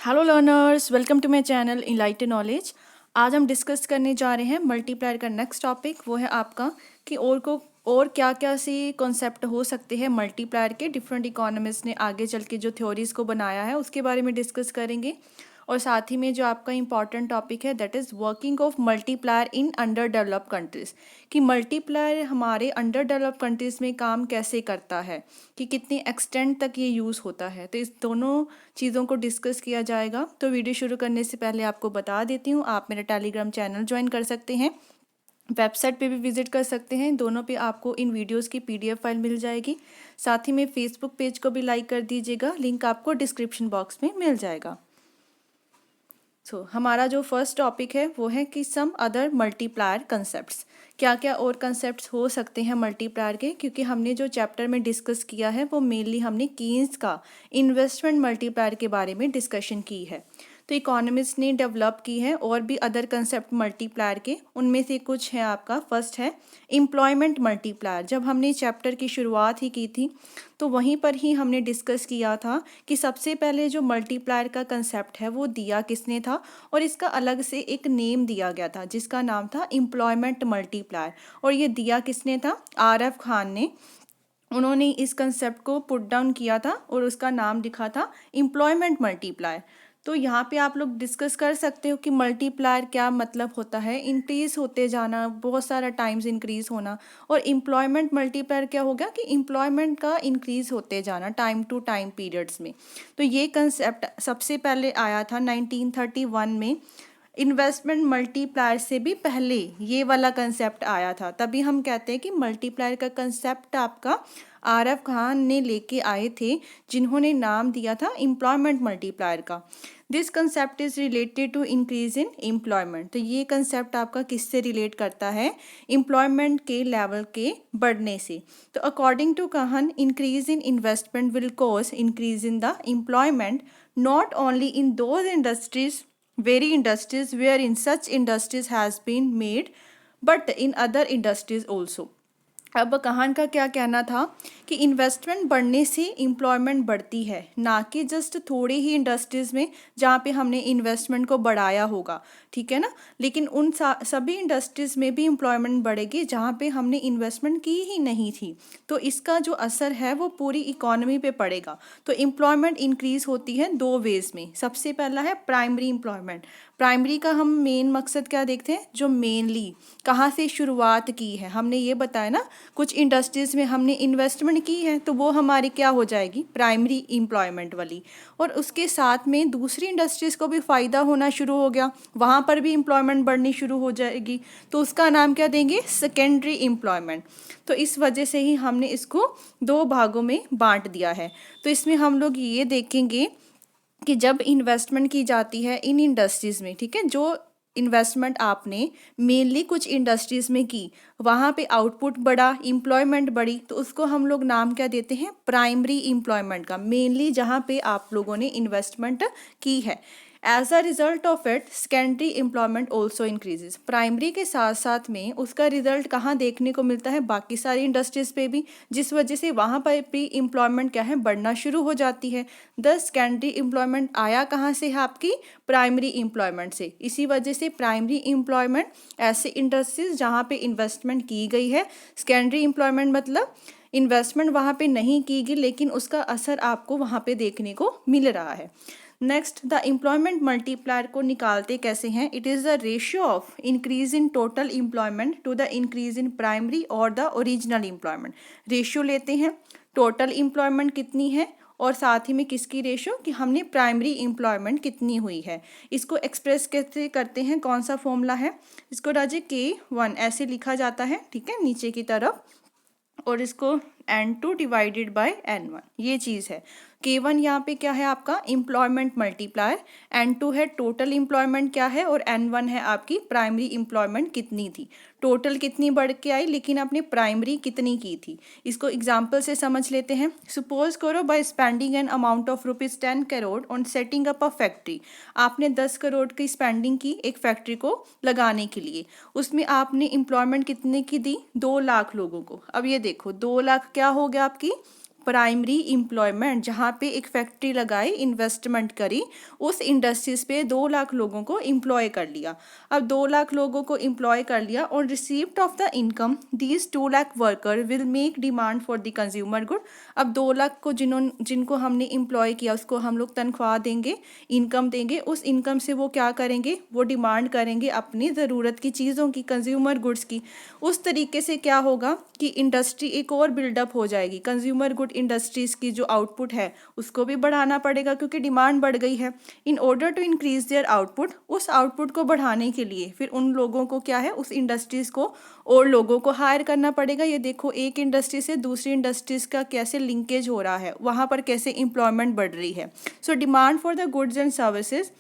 Hello learners, welcome to my channel enlighten knowledge. आज हम discuss करने जा रहे हैं मल्टीप्लायर का नेक्स्ट टॉपिक। वो है आपका कि और क्या क्या सी कॉन्सेप्ट हो सकते हैं मल्टीप्लायर के। डिफरेंट इकोनॉमिस्ट ने आगे चल के जो थ्योरीज को बनाया है उसके बारे में डिस्कस करेंगे। और साथ ही में जो आपका इंपॉर्टेंट टॉपिक है that is working of multiplier in under developed countries, कि मल्टीप्लायर हमारे अंडर डेवलप्ड कंट्रीज़ में काम कैसे करता है, कि कितनी एक्सटेंट तक ये यूज़ होता है। तो इस दोनों चीज़ों को डिस्कस किया जाएगा। तो वीडियो शुरू करने से पहले आपको बता देती हूँ, आप मेरा टेलीग्राम चैनल ज्वाइन कर सकते हैं, वेबसाइट पे भी विजिट कर सकते हैं। दोनों पे आपको इन वीडियोस की पीडीएफ फाइल मिल जाएगी। साथ ही में फेसबुक पेज को भी लाइक कर दीजिएगा, लिंक आपको डिस्क्रिप्शन बॉक्स में मिल जाएगा। हमारा जो फर्स्ट टॉपिक है वो है कि सम अदर मल्टीप्लायर कंसेप्ट्स, क्या क्या और कंसेप्ट्स हो सकते हैं मल्टीप्लायर के। क्योंकि हमने जो चैप्टर में डिस्कस किया है वो मेनली हमने कीन्स का इन्वेस्टमेंट मल्टीप्लायर के बारे में डिस्कशन की है। तो इकोनॉमिस्ट ने डेवलप की है और भी अदर कंसेप्ट मल्टीप्लायर के। उनमें से कुछ है आपका, फर्स्ट है एम्प्लॉयमेंट मल्टीप्लायर। जब हमने चैप्टर की शुरुआत ही की थी तो वहीं पर ही हमने डिस्कस किया था कि सबसे पहले जो मल्टीप्लायर का कंसेप्ट है वो दिया किसने था, और इसका अलग से एक नेम दिया गया था जिसका नाम था एम्प्लॉयमेंट मल्टीप्लायर। और ये दिया किसने था? RF खान ने। उन्होंने इस कंसेप्ट को पुट डाउन किया था और उसका नाम लिखा था एम्प्लॉयमेंट मल्टीप्लायर। तो यहाँ पे आप लोग डिस्कस कर सकते हो कि मल्टीप्लायर क्या मतलब होता है। इंक्रीज होते जाना, बहुत सारा टाइम्स इंक्रीज होना। और एम्प्लॉयमेंट मल्टीप्लायर क्या हो गया कि एम्प्लॉयमेंट का इंक्रीज होते जाना टाइम टू टाइम पीरियड्स में। तो ये कंसेप्ट सबसे पहले आया था 1931 में। इन्वेस्टमेंट मल्टीप्लायर से भी पहले ये वाला कंसेप्ट आया था। तभी हम कहते हैं कि मल्टीप्लायर का कंसेप्ट आपका RF खान ने लेके आए थे, जिन्होंने नाम दिया था एम्प्लॉयमेंट मल्टीप्लायर का। This concept is related to increase in employment. तो ये कंसेप्ट आपका किससे रिलेट करता है? एम्प्लॉयमेंट के लेवल के बढ़ने से। तो according to Kahn, increase in investment will cause increase in the employment not only in those industries, very industries wherein such industries has been made, but in other industries also। अब कहान का क्या कहना था कि इन्वेस्टमेंट बढ़ने से employment बढ़ती है, ना कि जस्ट थोड़ी ही इंडस्ट्रीज़ में जहाँ पे हमने इन्वेस्टमेंट को बढ़ाया होगा, ठीक है ना। लेकिन उन सभी इंडस्ट्रीज़ में भी एम्प्लॉयमेंट बढ़ेगी जहाँ पे हमने इन्वेस्टमेंट की ही नहीं थी। तो इसका जो असर है वो पूरी इकोनॉमी पे पड़ेगा। तो एम्प्लॉयमेंट इंक्रीज़ होती है दो वेज में। सबसे पहला है प्राइमरी एम्प्लॉयमेंट। प्राइमरी का हम मेन मकसद क्या देखते हैं? जो मेनली कहाँ से शुरुआत की है, हमने ये बताया ना, कुछ इंडस्ट्रीज़ में हमने इन्वेस्टमेंट की है तो वो हमारी क्या हो जाएगी? प्राइमरी एम्प्लॉयमेंट वाली। और उसके साथ में दूसरी इंडस्ट्रीज़ को भी फ़ायदा होना शुरू हो गया, वहाँ पर भी एम्प्लॉयमेंट बढ़नी शुरू हो जाएगी, तो उसका नाम क्या देंगे? Secondary employment. तो इस वजह से ही हमने इसको दो भागों में बांट दिया है। तो इसमें हम लोग ये देखेंगे कि जब इन्वेस्टमेंट की जाती है इन इंडस्ट्रीज़ में, ठीक है, जो इन्वेस्टमेंट आपने मेनली कुछ इंडस्ट्रीज़ में की, वहाँ पे आउटपुट बढ़ा, एम्प्लॉयमेंट बढ़ी, तो उसको हम लोग नाम क्या देते हैं? प्राइमरी एम्प्लॉयमेंट का, मेनली जहाँ पे आप लोगों ने इन्वेस्टमेंट की है। As a result of it secondary employment also increases. Primary के साथ साथ में उसका रिजल्ट कहाँ देखने को मिलता है? बाकी सारी इंडस्ट्रीज़ पे भी, जिस वजह से वहाँ पर भी एम्प्लॉयमेंट क्या है? बढ़ना शुरू हो जाती है। द सेकेंडरी एम्प्लॉयमेंट आया कहाँ से है? आपकी प्राइमरी एम्प्लॉयमेंट से। इसी वजह से प्राइमरी एम्प्लॉयमेंट ऐसे इंडस्ट्रीज जहाँ पे इन्वेस्टमेंट की गई है। सेकेंडरी एम्प्लॉयमेंट मतलब इन्वेस्टमेंट वहाँ पे नहीं की गई लेकिन उसका असर आपको वहाँ पे देखने को मिल रहा है। नेक्स्ट, द एम्प्लॉयमेंट मल्टीप्लायर को निकालते कैसे हैं? It is the ratio of increase in total employment to the increase in primary और द ओरिजिनल एम्प्लॉयमेंट। रेशियो लेते हैं, टोटल एम्प्लॉयमेंट कितनी है और साथ ही में किसकी रेशियो, कि हमने प्राइमरी एम्प्लॉयमेंट कितनी हुई है। इसको एक्सप्रेस कैसे करते हैं? कौन सा फॉर्मूला है? इसको राजे K1 ऐसे लिखा जाता है, ठीक है, नीचे की तरफ, और इसको N2 डिवाइडेड बाय N1, ये चीज़ है। K1 यहाँ पे क्या है आपका? Employment multiplier. N2 है टोटल एम्प्लॉयमेंट क्या है, और N1 है आपकी प्राइमरी एम्प्लॉयमेंट कितनी थी। टोटल कितनी बढ़ के आई लेकिन आपने प्राइमरी कितनी की थी। इसको एग्जाम्पल से समझ लेते हैं। सपोज करो by spending an amount of ₹10 crore on setting up a factory. आपने 10 करोड़ की स्पेंडिंग की एक फैक्ट्री को लगाने के लिए। उसमें आपने एम्प्लॉयमेंट कितने की दी? 2 लाख लोगों को। अब ये देखो 2 लाख क्या हो गया आपकी प्राइमरी एम्प्लॉयमेंट, जहाँ पे एक फैक्ट्री लगाई, इन्वेस्टमेंट करी, उस इंडस्ट्रीज पे 2 लाख लोगों को एम्प्लॉय कर लिया। अब 2 लाख लोगों को एम्प्लॉय कर लिया और receipt of the income these 2 lakh worker will make demand for the consumer good. अब 2 लाख को जिनको हमने एम्प्लॉय किया उसको हम लोग तनख्वाह देंगे, इनकम देंगे, उस इनकम से वो क्या करेंगे, वो डिमांड करेंगे अपनी ज़रूरत की चीज़ों की, कंज्यूमर गुड्स की। उस तरीके से क्या होगा कि इंडस्ट्री एक और बिल्डअप हो जाएगी। कंज्यूमर गुड इंडस्ट्रीज़ की जो आउटपुट है उसको भी बढ़ाना पड़ेगा क्योंकि डिमांड बढ़ गई है। In order to increase their output, उस आउटपुट को बढ़ाने के लिए फिर उन लोगों को क्या है, उस इंडस्ट्रीज़ को और लोगों को हायर करना पड़ेगा। ये देखो एक इंडस्ट्री से दूसरी इंडस्ट्रीज़ का कैसे लिंकेज हो रहा है, वहाँ पर कैसे एम्प्लॉयमेंट बढ़ रही है। So demand for the goods and services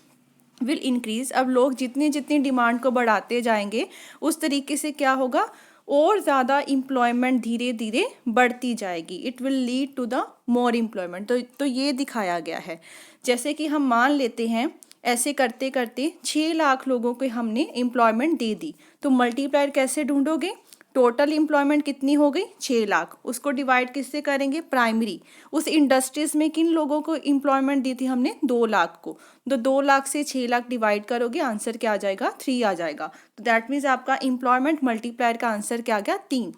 will increase. अब लोग जितनी जितनी डिमांड को बढ़ाते जाएंगे उस तरीके से क्या होगा, और ज़्यादा एम्प्लॉयमेंट धीरे धीरे बढ़ती जाएगी। It will lead to the more employment. तो ये दिखाया गया है। जैसे कि हम मान लेते हैं ऐसे करते करते 6 लाख लोगों को हमने एम्प्लॉयमेंट दे दी, तो मल्टीप्लायर कैसे ढूंढोगे, टोटल एम्प्लॉयमेंट कितनी हो गई 6 लाख, उसको डिवाइड किससे करेंगे, प्राइमरी, उस इंडस्ट्रीज में किन लोगों को एम्प्लॉयमेंट दी थी हमने, 2 लाख को। तो 2 लाख से 6 लाख डिवाइड करोगे, आंसर क्या आ जाएगा, 3 आ जाएगा। तो दैट मीन्स आपका एम्प्लॉयमेंट मल्टीप्लायर का आंसर क्या आ गया, 3।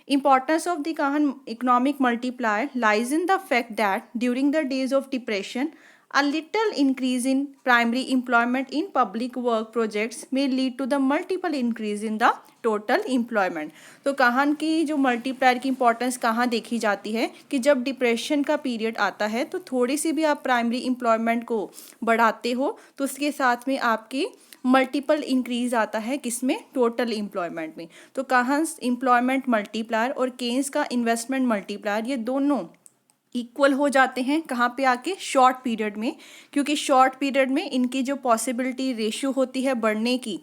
Importance of the Kahn economic multiplier lies in the fact that during the days of depression a little increase in primary employment in public work projects may lead to the multiple increase in the total employment। तो कहान की जो multiplier की importance कहाँ देखी जाती है कि जब डिप्रेशन का पीरियड आता है तो थोड़ी सी भी आप प्राइमरी एम्प्लॉयमेंट को बढ़ाते हो तो उसके साथ में आपकी मल्टीपल इंक्रीज आता है, किसमें, टोटल एम्प्लॉयमेंट में। तो कहाँ एम्प्लॉयमेंट मल्टीप्लायर और केन्स का इन्वेस्टमेंट मल्टीप्लायर ये दोनों इक्वल हो जाते हैं, कहाँ पे आके, शॉर्ट पीरियड में, क्योंकि शॉर्ट पीरियड में इनकी जो पॉसिबिलिटी रेशियो होती है बढ़ने की,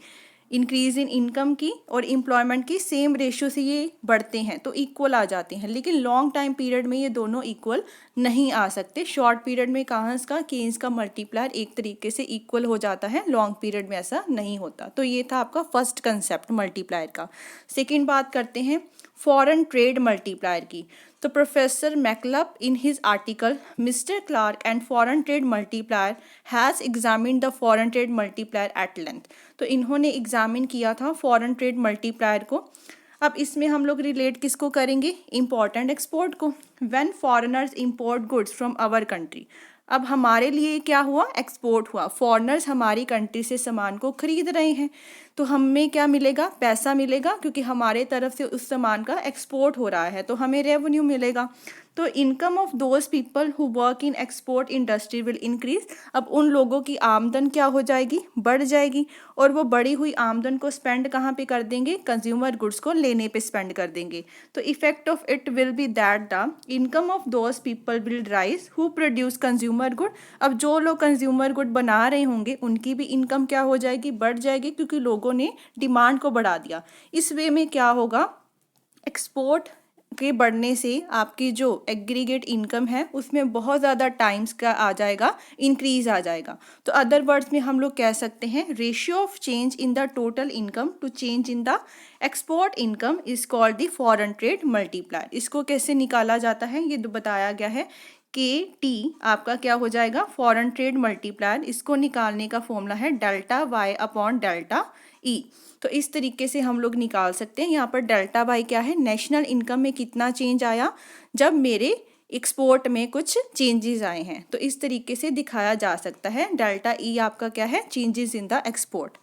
इंक्रीज इन इनकम की और एम्प्लॉयमेंट की सेम रेशियो से ये बढ़ते हैं तो इक्वल आ जाते हैं। लेकिन लॉन्ग टाइम पीरियड में ये दोनों इक्वल नहीं आ सकते। शॉर्ट पीरियड में कहाँ का केन्स का मल्टीप्लायर एक तरीके से इक्वल हो जाता है, लॉन्ग पीरियड में ऐसा नहीं होता। तो ये था आपका फर्स्ट कंसेप्ट मल्टीप्लायर का। सेकेंड बात करते हैं फॉरेन ट्रेड मल्टीप्लायर की। तो professor Machlup in his article mister Clark and foreign trade multiplier has examined the foreign trade multiplier at length. तो इन्होंने एग्जामिन किया था फॉरेन ट्रेड मल्टीप्लायर को। अब इसमें हम लोग रिलेट किसको करेंगे, इम्पोर्ट एंड एक्सपोर्ट को। When foreigners import goods from our country, अब हमारे लिए क्या हुआ, एक्सपोर्ट हुआ, फॉरेनर्स हमारी कंट्री से सामान को खरीद रहे हैं तो हमें क्या मिलेगा, पैसा मिलेगा, क्योंकि हमारे तरफ से उस सामान का एक्सपोर्ट हो रहा है तो हमें रेवेन्यू मिलेगा। तो income of those people who work in export industry will increase. अब उन लोगों की आमदन क्या हो जाएगी, बढ़ जाएगी, और वो बढ़ी हुई आमदन को स्पेंड कहाँ पे कर देंगे, कंज्यूमर गुड्स को लेने पे स्पेंड कर देंगे। तो effect of it will be that the income of those people will rise who produce consumer good. अब जो लोग कंज्यूमर गुड बना रहे होंगे उनकी भी इनकम क्या हो जाएगी, बढ़ जाएगी, क्योंकि लोगों ने डिमांड को बढ़ा दिया। इस वे में क्या होगा, एक्सपोर्ट के बढ़ने से आपकी जो एग्रीगेट इनकम है उसमें बहुत ज़्यादा टाइम्स का आ जाएगा, इंक्रीज आ जाएगा। तो अदर वर्ड्स में हम लोग कह सकते हैं ratio of change in the total income to change in the export income is called the foreign trade multiplier. इसको कैसे निकाला जाता है ये बताया गया है। KT आपका क्या हो जाएगा, फॉरेन ट्रेड मल्टीप्लायर। इसको निकालने का फॉर्मूला है delta Y upon delta E. तो इस तरीके से हम लोग निकाल सकते हैं। यहाँ पर डेल्टा वाई क्या है, नेशनल इनकम में कितना चेंज आया जब मेरे एक्सपोर्ट में कुछ चेंजेस आए हैं। तो इस तरीके से दिखाया जा सकता है। डेल्टा ई आपका क्या है, changes in the export.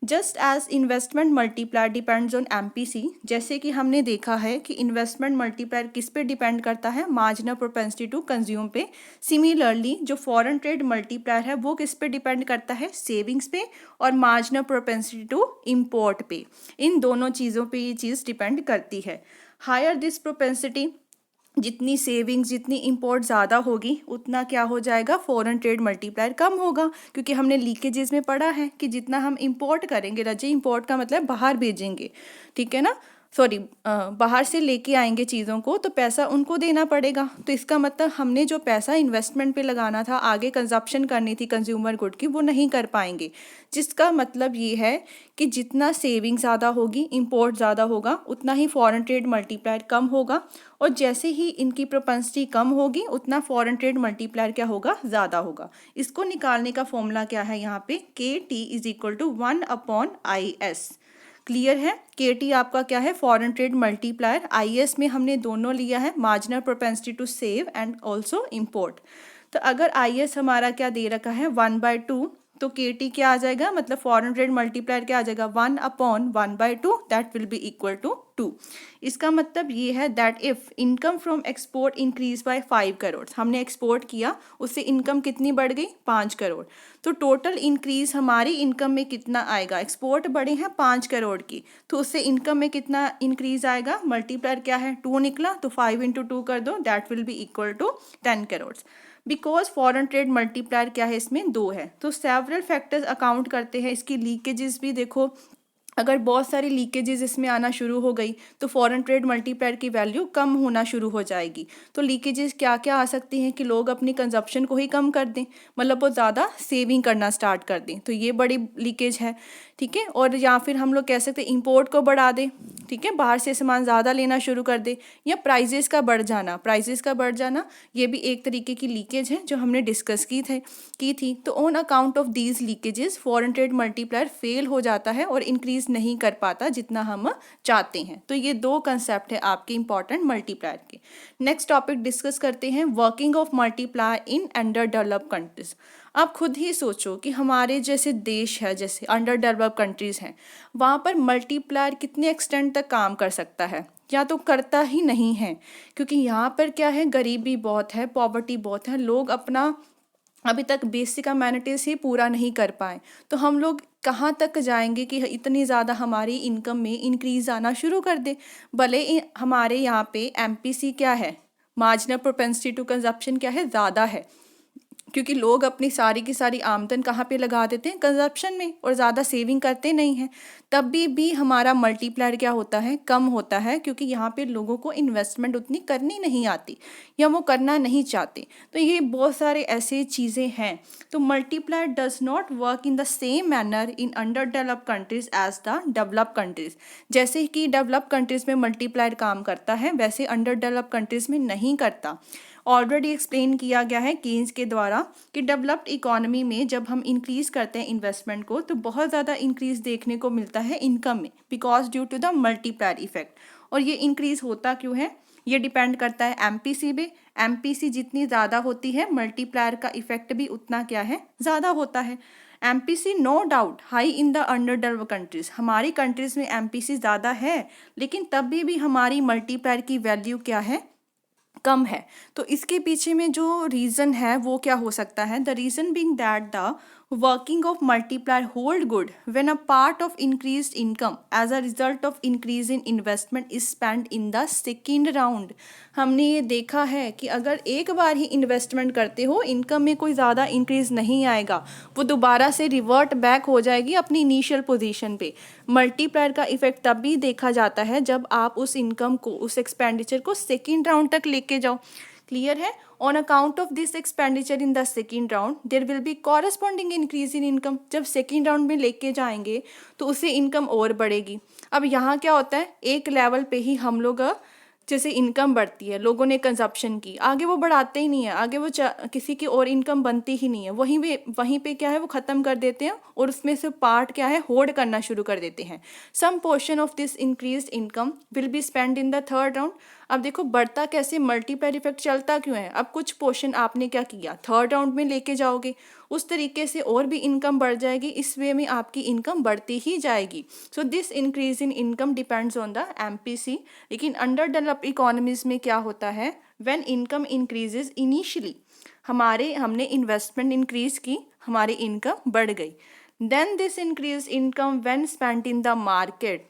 Just as investment multiplier depends on MPC, जैसे कि हमने देखा है कि इन्वेस्टमेंट मल्टीप्लायर किस पे डिपेंड करता है, मार्जिनल प्रोपेंसिटी टू कंज्यूम पे। सिमिलरली जो फॉरेन ट्रेड मल्टीप्लायर है वो किस पे डिपेंड करता है, सेविंग्स पे और मार्जिनल प्रोपेंसिटी टू इम्पोर्ट पे। इन दोनों चीज़ों पे ये चीज़ डिपेंड करती है। हायर दिस प्रोपेंसिटी, जितनी सेविंग्स जितनी इंपोर्ट ज़्यादा होगी उतना क्या हो जाएगा, फॉरेन ट्रेड मल्टीप्लायर कम होगा, क्योंकि हमने लीकेजेस में पढ़ा है कि जितना हम इंपोर्ट करेंगे, रजे इंपोर्ट का मतलब बाहर भेजेंगे, ठीक है ना, सॉरी बाहर से लेके आएंगे चीज़ों को तो पैसा उनको देना पड़ेगा। तो इसका मतलब हमने जो पैसा इन्वेस्टमेंट पे लगाना था, आगे कंजप्शन करनी थी कंज्यूमर गुड की, वो नहीं कर पाएंगे। जिसका मतलब ये है कि जितना सेविंग ज़्यादा होगी, इंपोर्ट ज़्यादा होगा, उतना ही फॉरेन ट्रेड मल्टीप्लायर कम होगा। और जैसे ही इनकी प्रोपेंसिटी कम होगी, उतना फॉरेन ट्रेड मल्टीप्लायर क्या होगा, ज़्यादा होगा। इसको निकालने का फॉर्मूला क्या है यहाँ पे, KT is equal to 1/IS। Clear है। KT आपका क्या है, फॉरेन ट्रेड मल्टीप्लायर। IS में हमने दोनों लिया है, marginal propensity to save and also import. तो अगर IS हमारा क्या दे रखा है 1/2, तो KT क्या आ जाएगा, मतलब फॉरेन ट्रेड मल्टीप्लायर क्या आ जाएगा 1/1/2, that will be equal to 2। इसका मतलब ये है that if income from export increase by 5 crore, हमने एक्सपोर्ट किया, उससे इनकम कितनी बढ़ गई, 5 करोड़। तो टोटल इंक्रीज हमारी इनकम में कितना आएगा, एक्सपोर्ट बढ़े हैं 5 करोड़ की, तो उससे इनकम में कितना इंक्रीज आएगा, मल्टीप्लायर क्या है 2 निकला, तो 5 × 2 कर दो, that will be equal to 10 crore. Because foreign trade multiplier क्या है, इसमें 2 है। तो सेवरल फैक्टर्स अकाउंट करते हैं, इसकी लीकेजेस भी देखो, अगर बहुत सारी लीकेजेस इसमें आना शुरू हो गई तो फॉरेन ट्रेड मल्टीप्लायर की वैल्यू कम होना शुरू हो जाएगी। तो लीकेजेस क्या क्या आ सकती हैं कि लोग अपनी कंजप्शन को ही कम कर दें, मतलब वो ज़्यादा सेविंग करना स्टार्ट कर दें, तो ये बड़ी लीकेज है। ठीक है। और या फिर हम लोग कह सकते हैं इंपोर्ट को बढ़ा दें, ठीक है, बाहर से सामान ज़्यादा लेना शुरू कर दे, या प्राइजेस का बढ़ जाना, ये भी एक तरीके की लीकेज है जो हमने डिस्कस की थी। तो on account of these leakages foreign trade multiplier fail हो जाता है और इंक्रीज नहीं कर पाता जितना हम चाहते हैं। तो ये 2 कंसेप्ट है आपके इंपॉर्टेंट मल्टीप्लायर के। नेक्स्ट टॉपिक डिस्कस करते हैं working of multiplier in under developed countries. आप खुद ही सोचो कि हमारे जैसे देश है, जैसे अंडर डेवलप्ड कंट्रीज़ हैं, वहाँ पर मल्टीप्लायर कितने एक्सटेंट तक काम कर सकता है, या तो करता ही नहीं है। क्योंकि यहाँ पर क्या है, गरीबी बहुत है, पॉवर्टी बहुत है, लोग अपना अभी तक बेसिक अमेनिटीज़ ही पूरा नहीं कर पाए। तो हम लोग कहाँ तक जाएंगे कि इतनी ज़्यादा हमारी इनकम में इंक्रीज़ आना शुरू कर दे। भले हमारे यहाँ पे MPC क्या है, मार्जिनल प्रोपेंसिटी टू कंजप्शन क्या है, ज़्यादा है, क्योंकि लोग अपनी सारी की सारी आमदन कहाँ पे लगा देते हैं, कंजप्शन में, और ज़्यादा सेविंग करते नहीं हैं। तब भी हमारा मल्टीप्लायर क्या होता है, कम होता है, क्योंकि यहाँ पे लोगों को इन्वेस्टमेंट उतनी करनी नहीं आती या वो करना नहीं चाहते। तो ये बहुत सारे ऐसे चीज़ें हैं। तो multiplier does not work in the same manner in under developed countries as the developed countries. जैसे कि डेवलप्ड कंट्रीज़ में मल्टीप्लायर काम करता है, वैसे अंडर डेवलप्ड कंट्रीज़ में नहीं करता। ऑलरेडी एक्सप्लेन किया गया है कीन्स के द्वारा कि डेवलप्ड इकोनॉमी में जब हम इंक्रीज़ करते हैं इन्वेस्टमेंट को, तो बहुत ज़्यादा इंक्रीज़ देखने को मिलता है इनकम में, because due to the multiplier effect. और ये इंक्रीज़ होता क्यों है, ये डिपेंड करता है MPC पे। MPC जितनी ज़्यादा होती है, मल्टीप्लायर का इफेक्ट भी उतना क्या है, ज़्यादा होता है। MPC no doubt high in the under developed countries, हमारी कंट्रीज़ में MPC ज़्यादा है, लेकिन तब भी हमारी मल्टीप्लायर की वैल्यू क्या है, कम है। तो इसके पीछे में जो रीज़न है वो क्या हो सकता है, the reason being that the working of multiplier hold good when a part of increased income as a result of increase in investment is spend in the second round. हमने ये देखा है कि अगर एक बार ही इन्वेस्टमेंट करते हो, इनकम में कोई ज़्यादा इंक्रीज नहीं आएगा, वो दोबारा से रिवर्ट बैक हो जाएगी अपनी इनिशियल पोजीशन पे। मल्टीप्लायर का इफेक्ट तब भी देखा जाता है जब आप उस इनकम को, उस एक्सपेंडिचर को सेकेंड राउंड तक लेके जाओ। क्लियर है। On account of this expenditure in the second round there will be corresponding increase in income. जब सेकेंड राउंड में लेके जाएंगे तो उससे इनकम और बढ़ेगी। अब यहाँ क्या होता है, एक लेवल पे ही हम लोग जैसे इनकम बढ़ती है, लोगों ने कंजप्शन की, आगे वो बढ़ाते ही नहीं है, आगे वो किसी की और इनकम बनती ही नहीं है, वहीं पे क्या है वो ख़त्म कर देते हैं, और उसमें से पार्ट क्या है, होल्ड करना शुरू कर देते हैं। Some portion of this increase income will be spend in the third round. अब देखो बढ़ता कैसे, मल्टीप्लायर इफेक्ट चलता क्यों है, अब कुछ पोर्शन आपने क्या किया, थर्ड राउंड में लेके जाओगे, उस तरीके से और भी इनकम बढ़ जाएगी, इस वे में आपकी इनकम बढ़ती ही जाएगी। So this increase in income depends on the MPC। लेकिन अंडर डेवलप्ड इकोनॉमीज में क्या होता है, व्हेन इनकम इंक्रीजेज इनिशियली, हमने इन्वेस्टमेंट इंक्रीज की, हमारी इनकम बढ़ गई, then this increase income when spent in the market.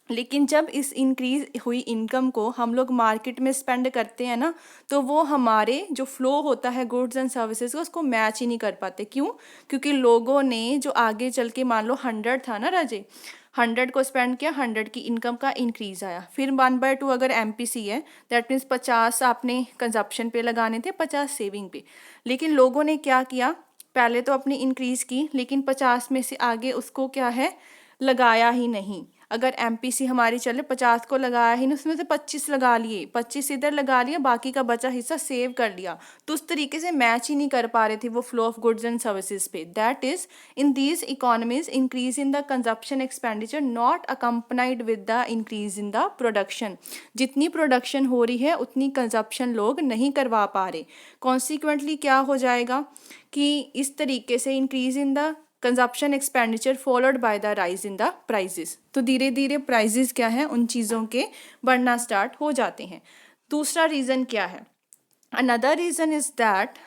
लेकिन जब इस इंक्रीज हुई इनकम को हम लोग मार्केट में स्पेंड करते हैं ना, तो वो हमारे जो फ्लो होता है गुड्स एंड सर्विसेज का, उसको मैच ही नहीं कर पाते। क्यों? क्योंकि लोगों ने जो आगे चल के, मान लो 100 था ना राजे, 100 को स्पेंड किया, 100 की इनकम का इंक्रीज आया। फिर 1/2 अगर एमपीसी है, दैट मीन्स 50 आपने कंजप्शन पे लगाने थे, 50 सेविंग पे। लेकिन लोगों ने क्या किया, पहले तो अपनी इंक्रीज की, लेकिन 50 में से आगे उसको क्या है, लगाया ही नहीं। अगर एमपीसी हमारी चले, 50 को लगाया ही नहीं, उसमें से 25 लगा लिए, 25 इधर लगा लिया, बाकी का बचा हिस्सा सेव कर लिया। तो उस तरीके से मैच ही नहीं कर पा रहे थे वो flow of goods and services पे। That is in these economies increase in the consumption expenditure not accompanied with the increase in the production. जितनी प्रोडक्शन हो रही है उतनी कंजप्शन लोग नहीं करवा पा रहे। कॉन्सिक्वेंटली क्या हो जाएगा कि इस तरीके से increase in the consumption expenditure followed by the rise in the prices. तो धीरे धीरे प्राइजेस क्या है, उन चीज़ों के बढ़ना स्टार्ट हो जाते हैं। दूसरा रीज़न क्या है, another reason is that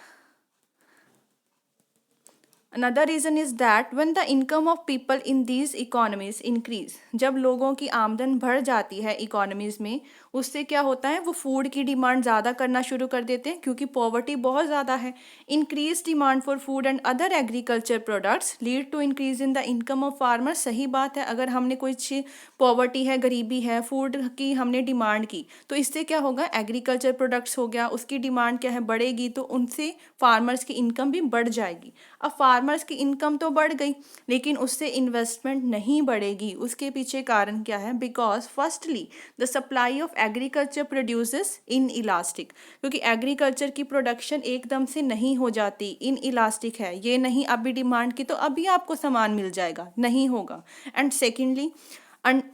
when the income of people in these economies increase, जब लोगों की आमदन बढ़ जाती है इकोनॉमीज में, उससे क्या होता है, वो फूड की डिमांड ज़्यादा करना शुरू कर देते हैं क्योंकि पॉवर्टी बहुत ज़्यादा है। Increase demand for food and other agriculture products lead to increase in the income of farmer. सही बात है, अगर हमने कुछ पॉवर्टी है, गरीबी है, फूड की हमने डिमांड की, तो इससे क्या होगा, एग्रीकल्चर प्रोडक्ट्स हो गया, उसकी डिमांड क्या है, बढ़ेगी, तो उनसे फार्मर्स की इनकम भी बढ़ जाएगी। अब फार्मर्स की इनकम तो बढ़ गई, लेकिन उससे इन्वेस्टमेंट नहीं बढ़ेगी। उसके पीछे कारण क्या है, because firstly the supply of agriculture produces in elastic, क्योंकि एग्रीकल्चर की प्रोडक्शन एकदम से नहीं हो जाती, इन इलास्टिक है, ये नहीं अभी डिमांड की तो अभी आपको सामान मिल जाएगा, नहीं होगा। And secondly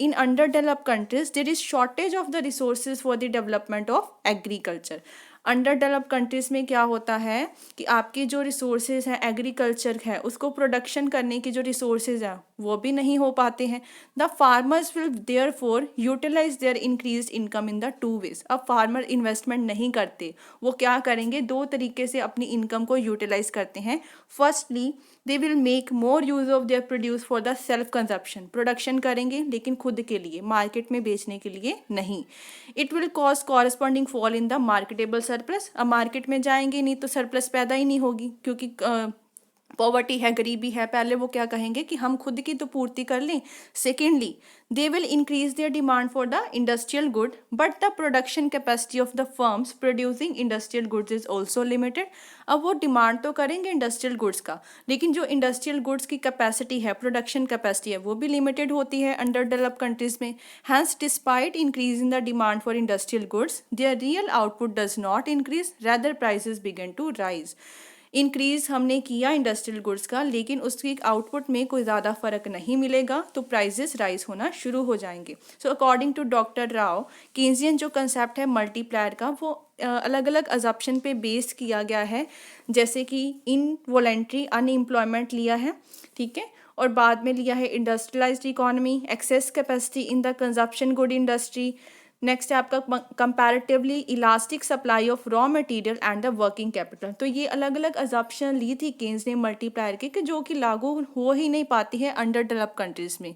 in underdeveloped countries there is shortage of the resources for the development of agriculture। Under developed countries में क्या होता है कि आपकी जो रिसोर्सेज हैं, एग्रीकल्चर है, उसको प्रोडक्शन करने की जो रिसोर्सेज हैं वो भी नहीं हो पाते हैं। The farmers will therefore utilise their increase income in the two ways. अब फार्मर इन्वेस्टमेंट नहीं करते, वो क्या करेंगे, दो तरीके से अपनी इनकम को यूटिलाइज करते हैं। Firstly they will make more use of their produce for the self consumption, production करेंगे लेकिन खुद के लिए, मार्केट में बेचने के लिए नहीं। It will cause corresponding fall in the marketable surplus. अब मार्केट में जाएंगे नहीं तो सरप्लस पैदा ही नहीं होगी, क्योंकि पॉवर्टी है, गरीबी है। पहले वो क्या कहेंगे कि हम खुद की तो पूर्ति कर लें। Secondly they will increase their demand for the industrial good, but the production capacity of the firms producing industrial goods is also limited. अब वो डिमांड तो करेंगे इंडस्ट्रियल गुड्स का, लेकिन जो इंडस्ट्रियल गुड्स की कैपेसिटी है, प्रोडक्शन कैपेसिटी है, वो भी लिमिटेड होती है अंडर डेवलप्ड कंट्रीज में। Hence despite increase in the demand for industrial goods their real output does not increase, rather prices begin to rise. Increase हमने किया इंडस्ट्रियल गुड्स का, लेकिन उसकी आउटपुट में कोई ज़्यादा फर्क नहीं मिलेगा, तो प्राइजेस राइज होना शुरू हो जाएंगे। So according to doctor Rao, Keynesian जो कंसेप्ट है मल्टीप्लायर का, वो अलग अलग अजप्शन पे बेस किया गया है। जैसे कि इनवॉलेंट्री अनएम्प्लॉयमेंट लिया है, ठीक है, और बाद में लिया है industrialised economy, access capacity in the consumption good industry. Next है आपका comparatively elastic supply of raw material and the working capital. तो ये अलग अलग अजप्शन ली थी केन्स ने मल्टीप्लायर के, कि जो कि लागू हो ही नहीं पाती है अंडर डेवलप्ड कंट्रीज में।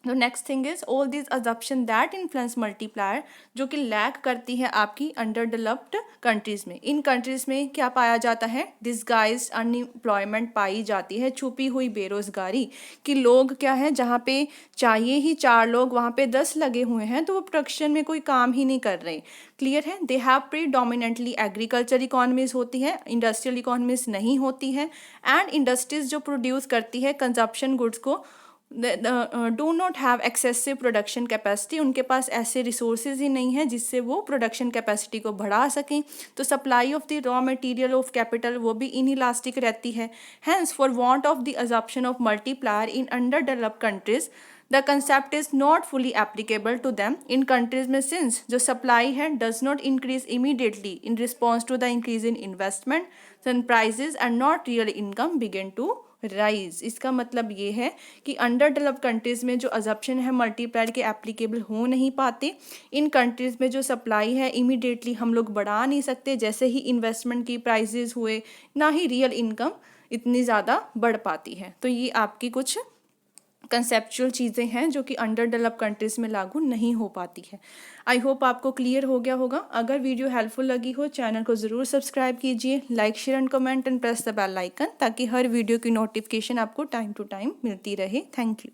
तो next thing is all this assumption that influence multiplier, जो कि लैक करती है आपकी अंडर डेवलप्ड कंट्रीज में। इन कंट्रीज में क्या पाया जाता है, डिस्गाइज्ड अनएम्प्लॉयमेंट पाई जाती है, छुपी हुई बेरोजगारी, कि लोग क्या है, जहाँ पे चाहिए ही 4 लोग वहाँ पे 10 लगे हुए हैं, तो वो प्रोडक्शन में कोई काम ही नहीं कर रहे। क्लियर है, they have predominantly agriculture economies होती है, इंडस्ट्रियल इकोनॉमीज नहीं होती है। एंड इंडस्ट्रीज जो प्रोड्यूस करती है कंजप्शन गुड्स को do not have excessive production capacity, उनके पास ऐसे रिसोर्सेज ही नहीं है जिससे वो प्रोडक्शन कैपेसिटी को बढ़ा सकें। तो supply of the raw material of capital वो भी इनइलास्टिक रहती है। Hence for want of the assumption of multiplier in under developed countries the concept is not fully applicable to them in countries में, since जो supply है does not increase immediately in response to the increase in investment, then prices and not real income begin to rise. इसका मतलब ये है कि under developed countries में जो अजप्शन है मल्टीप्लायर के एप्लीकेबल हो नहीं पाते। इन कंट्रीज में जो सप्लाई है इमीडिएटली हम लोग बढ़ा नहीं सकते, जैसे ही इन्वेस्टमेंट की प्राइजेज हुए, ना ही रियल इनकम इतनी ज़्यादा बढ़ पाती है। तो ये आपकी कुछ कंसेप्चुअल चीज़ें हैं जो कि अंडर डेवलप्ड कंट्रीज में लागू नहीं हो पाती है। आई होप आपको क्लियर हो गया होगा। अगर वीडियो हेल्पफुल लगी हो, चैनल को ज़रूर सब्सक्राइब कीजिए, like share and comment and press the bell icon, ताकि हर वीडियो की नोटिफिकेशन आपको टाइम टू टाइम मिलती रहे। Thank you.